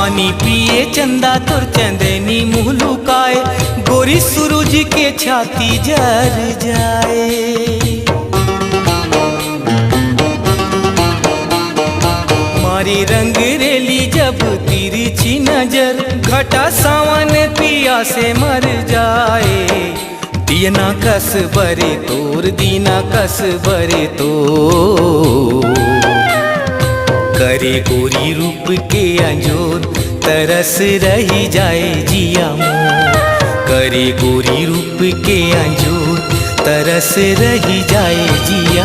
पानी पिए चंदा तुर चंदनी मुँह लुकाए, गोरी सूरज के छाती जर जाए। मारी रंग रेली जब तिरछी नजर, घटा सावन पिया से मर जाए। दीना कस बरे तोर, दीना कस बरे तो करे गोरी रूप के अंजोर, तरस रही जाए जिया मोर। करे गोरी रूप के अंजोर, तरस रही जाए जिया।